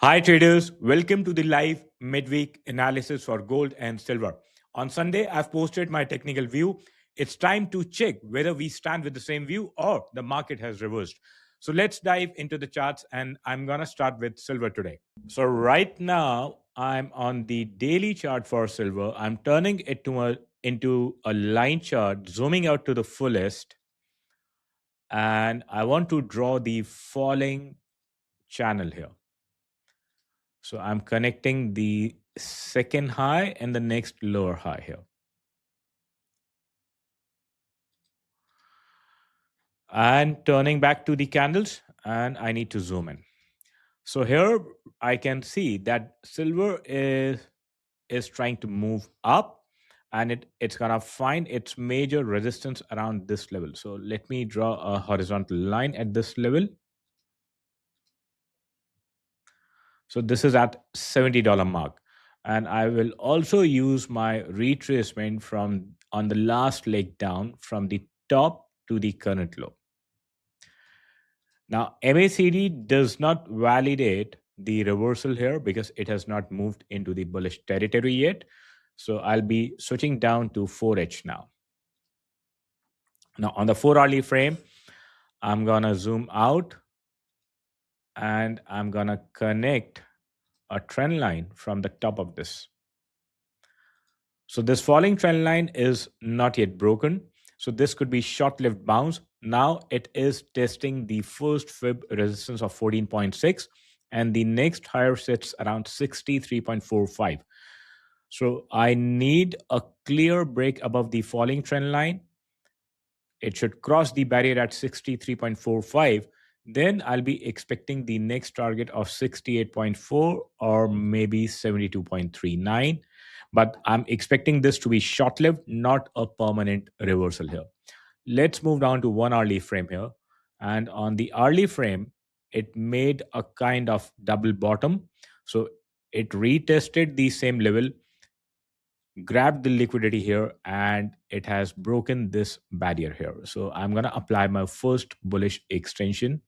Hi traders, welcome to the live midweek analysis for gold and silver. On Sunday, I've posted my technical view. It's time to check whether we stand with the same view or the market has reversed. So let's dive into the charts and I'm going to start with silver today. So right now, I'm on the daily chart for silver. I'm turning it into a line chart, zooming out to the fullest, and I want to draw the falling channel here. So I'm connecting the second high and the next lower high here. And turning back to the candles, and I need to zoom in. So here I can see that silver is trying to move up, and it's gonna find its major resistance around this level. So let me draw a horizontal line at this level. So this is at $70 mark. And I will also use my retracement from on the last leg down from the top to the current low. Now, MACD does not validate the reversal here because it has not moved into the bullish territory yet. So I'll be switching down to 4H now. Now, on the 4-hourly frame, I'm going to zoom out and I'm going to connect a trend line from the top of this. So this falling trend line is not yet broken. So this could be short-lived bounce. Now it is testing the first fib resistance of 14.6 and the next higher sits around 63.45. So I need a clear break above the falling trend line. It should cross the barrier at 63.45. Then I'll be expecting the next target of 68.4 or maybe 72.39. But I'm expecting this to be short lived, not a permanent reversal here. Let's move down to 1 hourly frame here. And on the hourly frame, it made a kind of double bottom. So it retested the same level, grabbed the liquidity here, and it has broken this barrier here. So I'm going to apply my first bullish extension.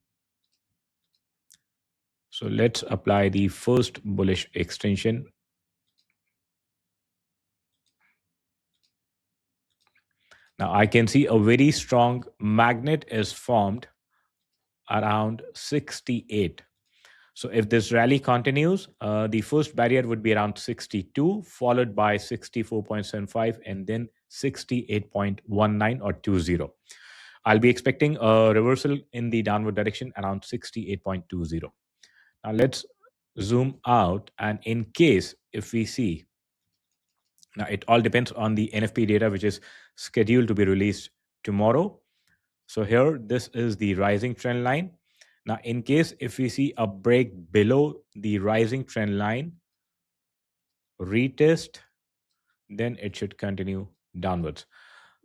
So let's apply the first bullish extension. Now I can see a very strong magnet is formed around 68. So if this rally continues, the first barrier would be around 62, followed by 64.75, and then 68.19 or 20. I'll be expecting a reversal in the downward direction around 68.20. Now let's zoom out, and in case if we see, now it all depends on the NFP data, which is scheduled to be released tomorrow. So here, this is the rising trend line. Now, in case if we see a break below the rising trend line, retest, then it should continue downwards.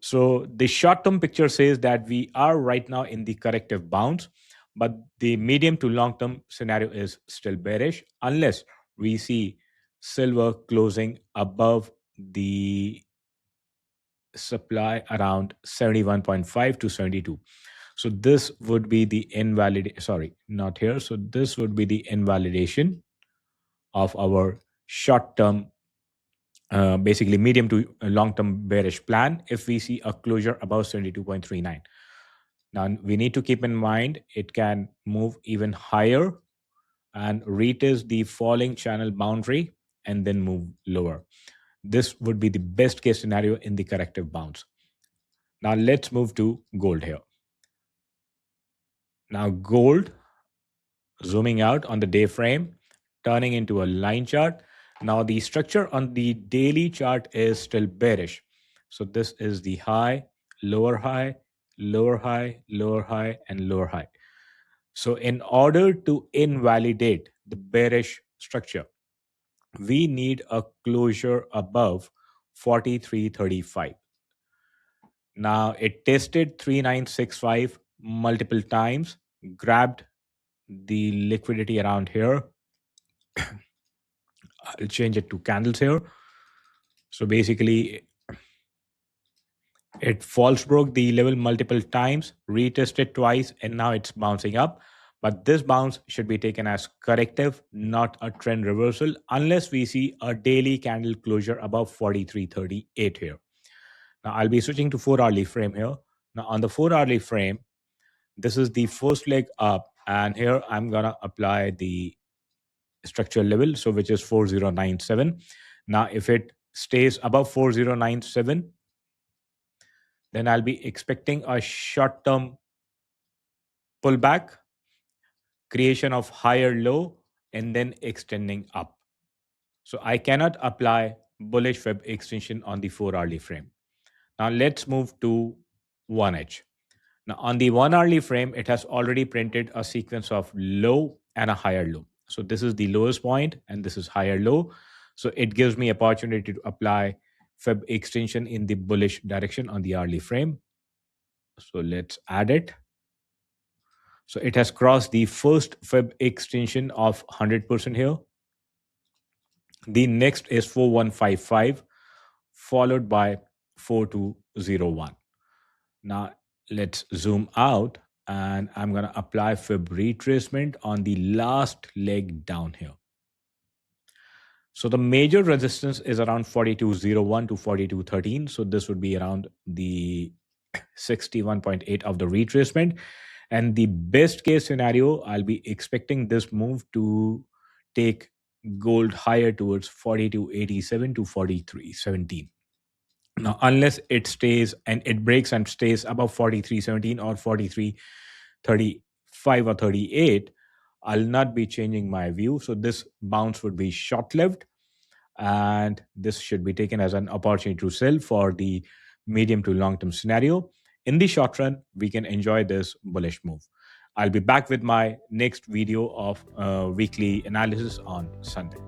So the short-term picture says that we are right now in the corrective bounce, but the medium to long-term scenario is still bearish unless we see silver closing above the supply around 71.5 to 72. So this would be the not here. So this would be the invalidation of our short-term, basically medium to long-term bearish plan if we see a closure above 72.39. Now we need to keep in mind it can move even higher and retest the falling channel boundary and then move lower. This would be the best case scenario in the corrective bounce. Now let's move to gold here. Now gold, zooming out on the day frame, turning into a line chart. Now the structure on the daily chart is still bearish. So this is the high, lower high, lower high, lower high, and lower high. So in order to invalidate the bearish structure, we need a closure above 43.35. Now it tested 3965 multiple times, grabbed the liquidity around here. I'll change it to candles here. So basically, it false broke the level multiple times, retested twice, and now it's bouncing up. But this bounce should be taken as corrective, not a trend reversal, unless we see a daily candle closure above 43.38 here. Now I'll be switching to 4 hourly frame here. Now on the 4 hourly frame, this is the first leg up, and here I'm gonna apply the structural level, so which is 4097. Now if it stays above 4097, then I'll be expecting a short term pullback, creation of higher low, and then extending up. So I cannot apply bullish web extension on the 4 hourly frame. Now let's move to 1H. Now on the 1 hourly frame, it has already printed a sequence of low and a higher low. So this is the lowest point and this is higher low. So it gives me opportunity to apply Fib extension in the bullish direction on the hourly frame. So let's add it. So it has crossed the first Fib extension of 100% here. The next is 4155, followed by 4201. Now let's zoom out, and I'm going to apply Fib retracement on the last leg down here. So the major resistance is around 4201 to 4213. So this would be around the 61.8 of the retracement. And the best case scenario, I'll be expecting this move to take gold higher towards 4287 to 4317. Now, unless it stays and it breaks and stays above 4317 or 4335 or 38, I'll not be changing my view. So this bounce would be short-lived, and this should be taken as an opportunity to sell for the medium to long-term scenario. In the short run, we can enjoy this bullish move. I'll be back with my next video of weekly analysis on Sunday.